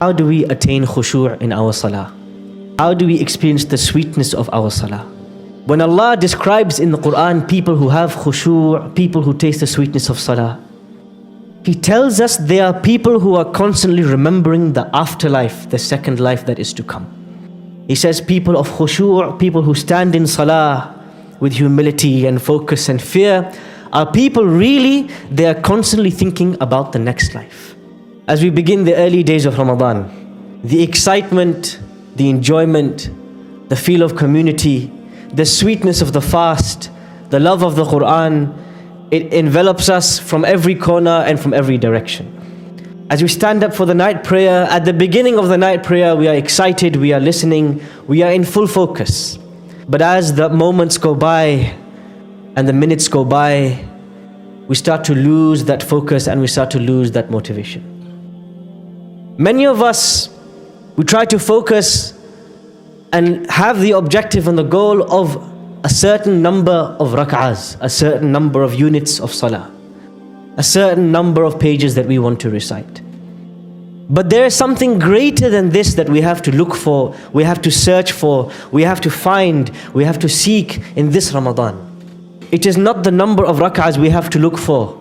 How do we attain khushu' in our salah? How do we experience the sweetness of our salah? When Allah describes in the Quran people who have khushu', people who taste the sweetness of salah, He tells us they are people who are constantly remembering the afterlife, the second life that is to come. He says people of khushu', people who stand in salah with humility and focus and fear, are people really, they are constantly thinking about the next life. As we begin the early days of Ramadan, the excitement, the enjoyment, the feel of community, the sweetness of the fast, the love of the Quran, it envelops us from every corner and from every direction. As we stand up for the night prayer, at the beginning of the night prayer, we are excited, we are listening, we are in full focus. But as the moments go by and the minutes go by, we start to lose that focus and we start to lose that motivation. Many of us, we try to focus and have the objective and the goal of a certain number of rak'ahs, a certain number of units of salah, a certain number of pages that we want to recite. But there is something greater than this that we have to look for, we have to search for, we have to find, we have to seek in this Ramadan. It is not the number of rak'ahs we have to look for.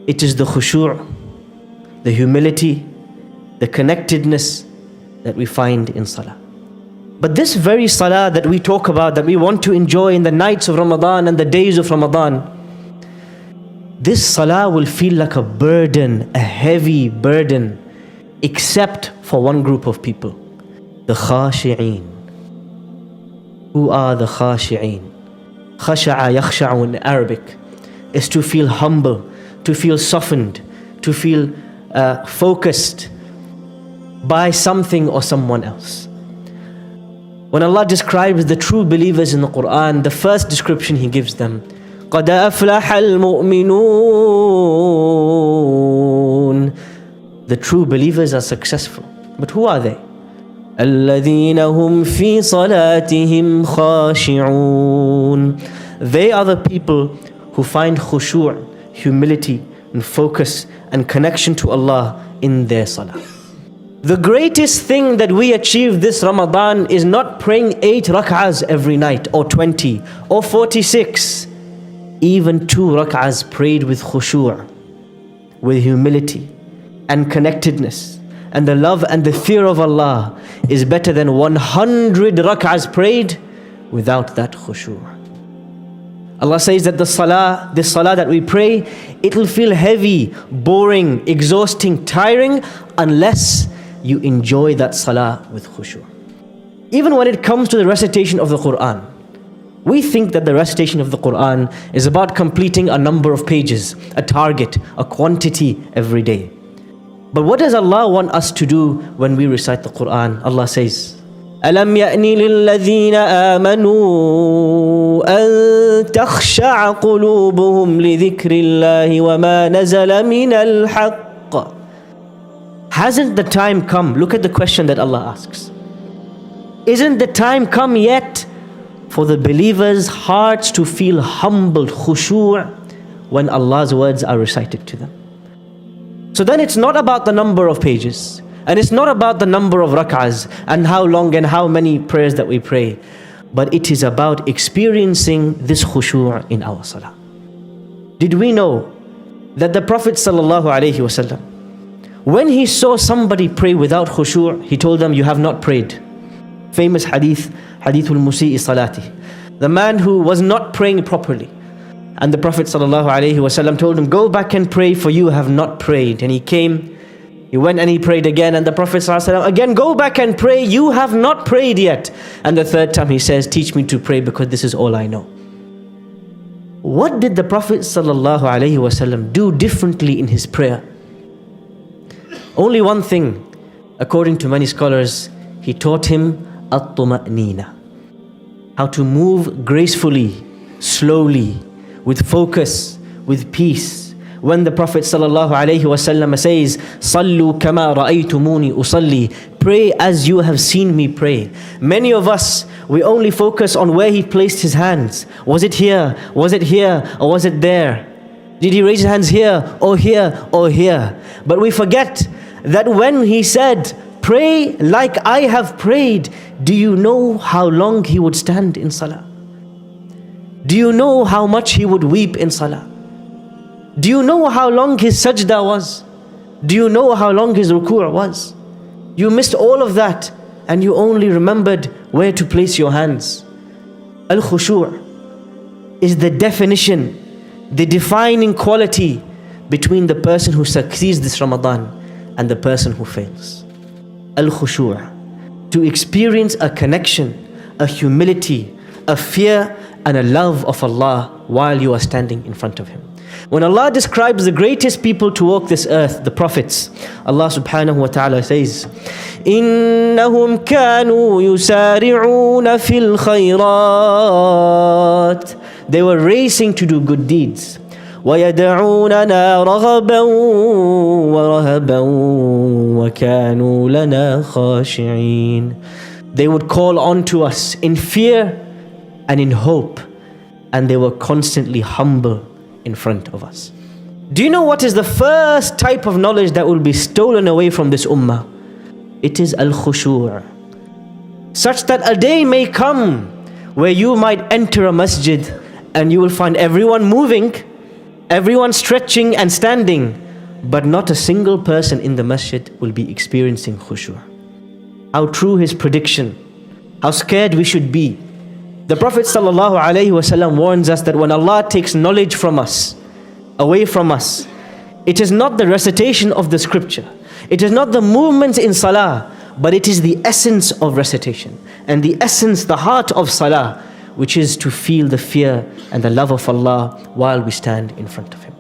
It is the khushu', the humility, the connectedness that we find in salah. But this very salah that we talk about, that we want to enjoy in the nights of Ramadan and the days of Ramadan, this salah will feel like a burden, a heavy burden, except for one group of people, the khashi'een. Who are the khashi'een? Khasha'a yakhsha'u in Arabic is to feel humble, to feel softened, to feel focused by something or someone else. When Allah describes the true believers in the Quran, the first description He gives them, قَدْ أَفْلَحَ الْمُؤْمِنُونَ. The true believers are successful. But who are they? الَّذِينَ هُمْ فِي صَلَاتِهِمْ خَاشِعُونَ. They are the people who find khushu', humility and focus and connection to Allah in their salah. The greatest thing that we achieve this Ramadan is not praying 8 rak'ahs every night, or 20, or 46. Even 2 rak'ahs prayed with khushu', with humility and connectedness and the love and the fear of Allah is better than 100 rak'ahs prayed without that khushu'. Allah says that this salah that we pray, it will feel heavy, boring, exhausting, tiring unless you enjoy that salah with khushu'. Even when it comes to the recitation of the Quran, we think that the recitation of the Quran is about completing a number of pages, a target, a quantity every day. But what does Allah want us to do when we recite the Quran? Allah says, أَلَمْ يَأْنِ لِلَّذِينَ آمَنُوا أَن تَخْشَعَ قُلُوبُهُمْ لِذِكْرِ اللَّهِ وَمَا نَزَلَ مِنَ الْحَقِّ. Hasn't the time come? Look at the question that Allah asks. Isn't the time come yet for the believers' hearts to feel humbled, khushu' when Allah's words are recited to them? So then it's not about the number of pages, and it's not about the number of rak'ahs and how long and how many prayers that we pray, but it is about experiencing this khushu' in our salah. Did we know that the Prophet ﷺ, when he saw somebody pray without khushu', he told them, you have not prayed. Famous hadith, hadithul musi'i salati. The man who was not praying properly. And the Prophet ﷺ told him, go back and pray, for you have not prayed. And he came, he went and he prayed again. And the Prophet ﷺ again, go back and pray, you have not prayed yet. And the third time he says, teach me to pray because this is all I know. What did the Prophet ﷺ do differently in his prayer? Only one thing, according to many scholars, he taught him at-tuma'nina, how to move gracefully, slowly, with focus, with peace. When the Prophet ﷺ says, "Sallu kama ra'aytumuni usalli," pray as you have seen me pray. Many of us, we only focus on where he placed his hands. Was it here? Was it here? Or was it there? Did he raise his hands here or here or here? But we forget that when he said, pray like I have prayed, do you know how long he would stand in salah? Do you know how much he would weep in salah? Do you know how long his sajda was? Do you know how long his ruku' was? You missed all of that and you only remembered where to place your hands. Al-khushu' is the definition, the defining quality between the person who succeeds this Ramadan and the person who fails. Al-khushu', to experience a connection, a humility, a fear and a love of Allah while you are standing in front of Him. When Allah describes the greatest people to walk this earth, the prophets, Allah subhanahu wa ta'ala says, إِنَّهُمْ كَانُوا يُسَارِعُونَ فِي الْخَيْرَاتِ. They were racing to do good deeds. وَيَدْعُونَنَا رَغَبًا وَرَهَبًا وَكَانُوا لَنَا خَاشِعِينَ. They would call on to us in fear and in hope, and they were constantly humble in front of us. Do you know what is the first type of knowledge that will be stolen away from this ummah? It is al-khushu'. Such that a day may come where you might enter a masjid and you will find everyone moving, everyone stretching and standing, but not a single person in the masjid will be experiencing khushu'. How true his prediction, how scared we should be. The Prophet ﷺ warns us that when Allah takes knowledge from us, away from us, it is not the recitation of the scripture, it is not the movements in salah, but it is the essence of recitation and the essence, the heart of salah, which is to feel the fear and the love of Allah while we stand in front of Him.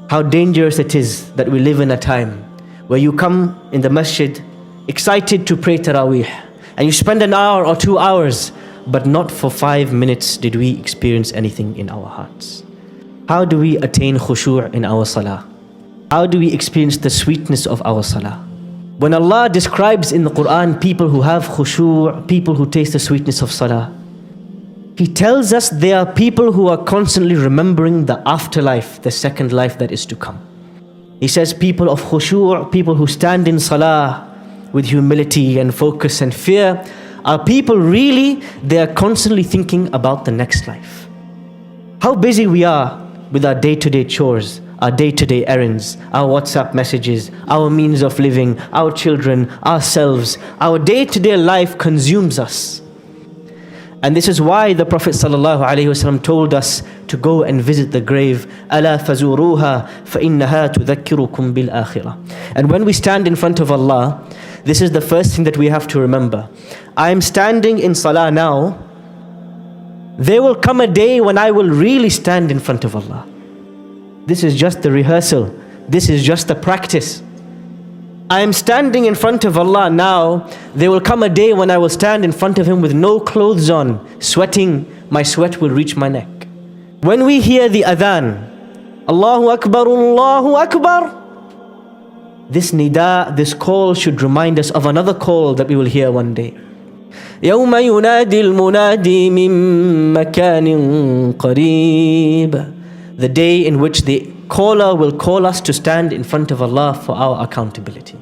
How dangerous it is that we live in a time where you come in the masjid excited to pray Taraweeh and you spend an hour or 2 hours, but not for 5 minutes did we experience anything in our hearts. How do we attain khushu' in our salah? How do we experience the sweetness of our salah? When Allah describes in the Quran people who have khushu', people who taste the sweetness of salah, He tells us they are people who are constantly remembering the afterlife, the second life that is to come. He says people of khushu', people who stand in salah with humility and focus and fear, are people really, they are constantly thinking about the next life. How busy we are with our day-to-day chores, our day-to-day errands, our WhatsApp messages, our means of living, our children, ourselves. Our day-to-day life consumes us. And this is why the Prophet ﷺ told us to go and visit the grave. أَلَا فَزُورُوهَا فَإِنَّهَا تُذَكِّرُكُمْ بِالْآخِرَةِ. And when we stand in front of Allah, this is the first thing that we have to remember. I am standing in salah now. There will come a day when I will really stand in front of Allah. This is just the rehearsal. This is just the practice. I am standing in front of Allah now. There will come a day when I will stand in front of Him with no clothes on, sweating. My sweat will reach my neck. When we hear the adhan, Allahu Akbar, Allahu Akbar, this nida, this call should remind us of another call that we will hear one day. يَوْمَ يُنَادِي الْمُنَادِي مِن مَكَانٍ قَرِيبٍ. The day in which the caller will call us to stand in front of Allah for our accountability.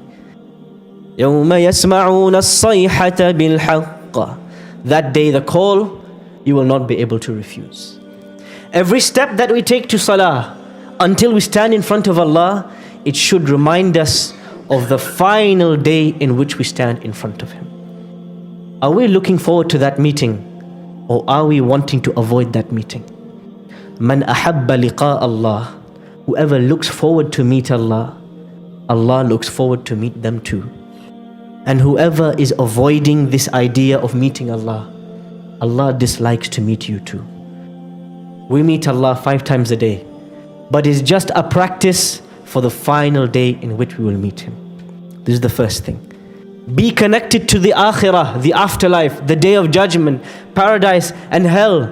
يَوْمَ يَسْمَعُونَ الصَّيْحَةَ بِالْحَقِّ. That day the call, you will not be able to refuse. Every step that we take to salah, until we stand in front of Allah, it should remind us of the final day in which we stand in front of Him. Are we looking forward to that meeting, or are we wanting to avoid that meeting? Man ahabba liqa Allah. Whoever looks forward to meet Allah, Allah looks forward to meet them too. And whoever is avoiding this idea of meeting Allah, Allah dislikes to meet you too. We meet Allah 5 times a day, but it's just a practice for the final day in which we will meet Him. This is the first thing. Be connected to the akhirah, the afterlife, the day of judgment, paradise and hell.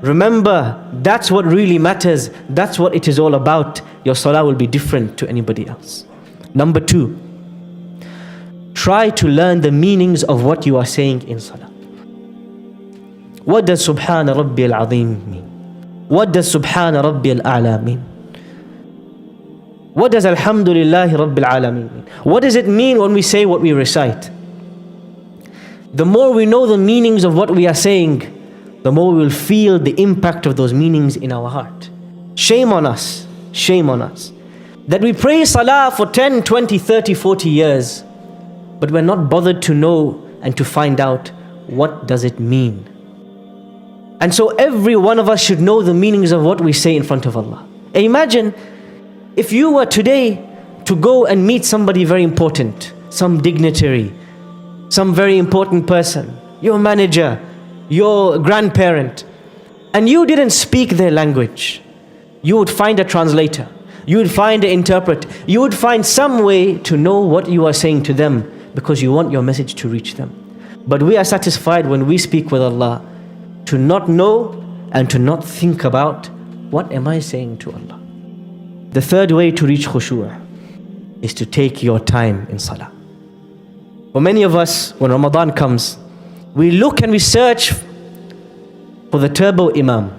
Remember, that's what really matters. That's what it is all about. Your salah will be different to anybody else. Number 2, try to learn the meanings of what you are saying in salah. What does Subhana Rabbi al-Azim mean? What does Subhana Rabbi al-A'la mean? What does Alhamdulillahi Rabbil Alameen mean? What does it mean when we say what we recite? The more we know the meanings of what we are saying, the more we will feel the impact of those meanings in our heart. Shame on us, that we pray salah for 10, 20, 30, 40 years, but we're not bothered to know and to find out what does it mean. And so every one of us should know the meanings of what we say in front of Allah. Imagine if you were today to go and meet somebody very important, some dignitary, some very important person, your manager, your grandparent, and you didn't speak their language. You would find a translator, you would find an interpreter, you would find some way to know what you are saying to them because you want your message to reach them. But we are satisfied when we speak with Allah to not know and to not think about what am I saying to Allah. The third way to reach khushu' is to take your time in salah. For many of us, when Ramadan comes, we look and we search for the turbo imam.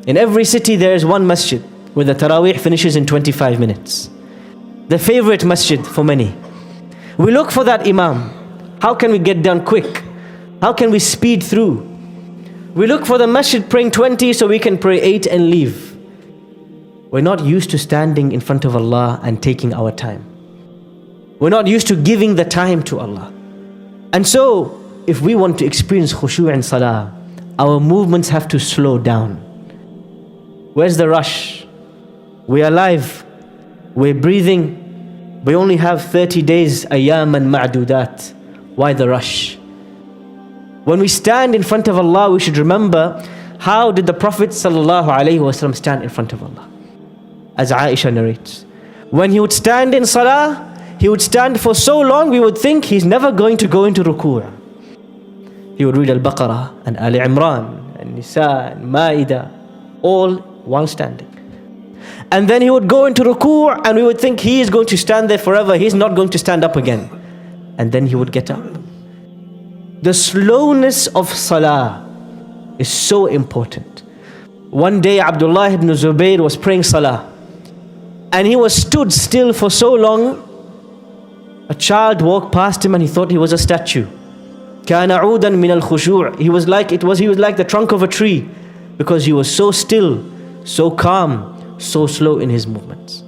In every city there is one masjid where the Taraweeh finishes in 25 minutes. The favorite masjid for many. We look for that imam. How can we get done quick? How can we speed through? We look for the masjid praying 20 so we can pray 8 and leave. We're not used to standing in front of Allah and taking our time. We're not used to giving the time to Allah. And so, if we want to experience khushu' in salah, our movements have to slow down. Where's the rush? We're alive. We're breathing. We only have 30 days, ayyaman ma'dudat. Why the rush? When we stand in front of Allah, we should remember, how did the Prophet ﷺ stand in front of Allah? As Aisha narrates, when he would stand in salah, he would stand for so long we would think he's never going to go into ruku'. He would read Al-Baqarah and Ali Imran and Nisa and Ma'idah, all while standing. And then he would go into ruku' and we would think he is going to stand there forever, he's not going to stand up again. And then he would get up. The slowness of salah is so important. One day Abdullah ibn Zubayr was praying salah and he was stood still for so long. A child walked past him and he thought he was a statue. كَانَ عُودًا مِنَ الْخُشُوعِ He was like the trunk of a tree because he was so still, so calm, so slow in his movements.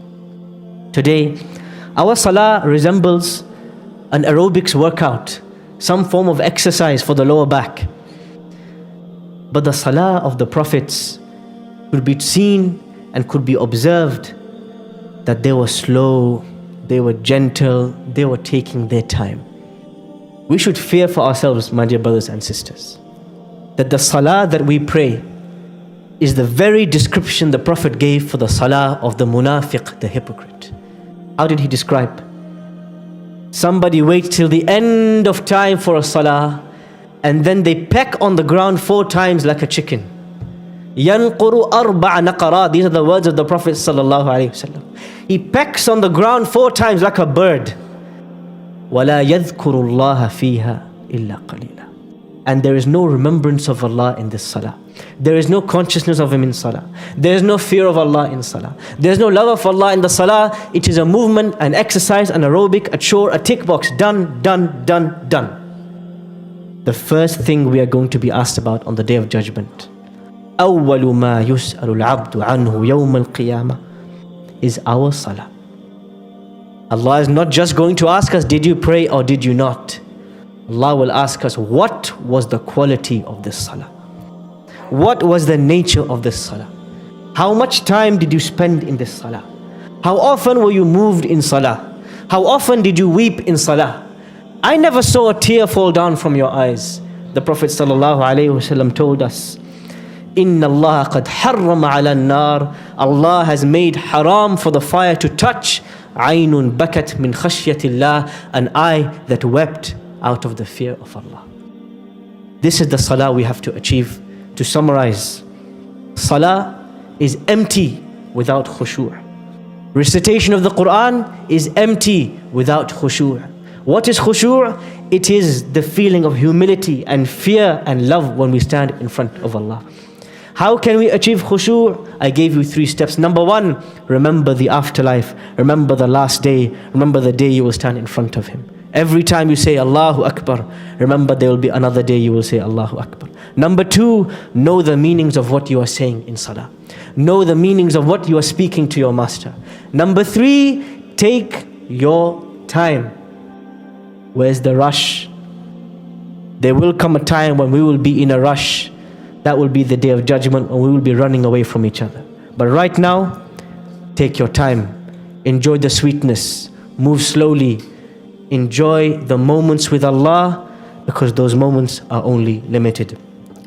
Today, our salah resembles an aerobics workout, some form of exercise for the lower back. But the salah of the prophets could be seen and could be observed that they were slow, they were gentle, they were taking their time. We should fear for ourselves, my dear brothers and sisters, that the salah that we pray is the very description the Prophet gave for the salah of the munafiq, the hypocrite. How did he describe? Somebody waits till the end of time for a salah and then they peck on the ground 4 times like a chicken. يَنْقُرُ أَرْبَعَ نَقَرَاتٍ These are the words of the Prophet ﷺ. He pecks on the ground 4 times like a bird. وَلَا يَذْكُرُ اللَّهَ فِيهَا إِلَّا قَلِيلًا And there is no remembrance of Allah in this salah. There is no consciousness of Him in salah. There is no fear of Allah in salah. There is no love of Allah in the salah. It is a movement, an exercise, an aerobic, a chore, a tick box. Done, done, done, done. The first thing we are going to be asked about on the Day of Judgment, أول ما يسأل العبد عنه يوم القيامة is our salah. Allah is not just going to ask us, did you pray or did you not? Allah will ask us, what was the quality of this salah? What was the nature of this salah? How much time did you spend in this salah? How often were you moved in salah? How often did you weep in salah? I never saw a tear fall down from your eyes. The Prophet ﷺ told us, Inna Allah qad harrama ala an-nar. Allah has made haram for the fire to touch aynun bakat min khashyatillah, an eye that wept out of the fear of Allah. This is the salah we have to achieve. To summarize, salah is empty without khushu'. Recitation of the Quran is empty without khushu'. What is khushu'? It is the feeling of humility and fear and love when we stand in front of Allah. How can we achieve khushu'? I gave you 3 steps. Number 1, remember the afterlife. Remember the last day. Remember the day you will stand in front of Him. Every time you say Allahu Akbar, remember there will be another day you will say Allahu Akbar. Number 2, know the meanings of what you are saying in salah. Know the meanings of what you are speaking to your master. Number 3, take your time. Where's the rush? There will come a time when we will be in a rush. That will be the day of judgment, and we will be running away from each other. But right now, take your time. Enjoy the sweetness. Move slowly. Enjoy the moments with Allah, because those moments are only limited.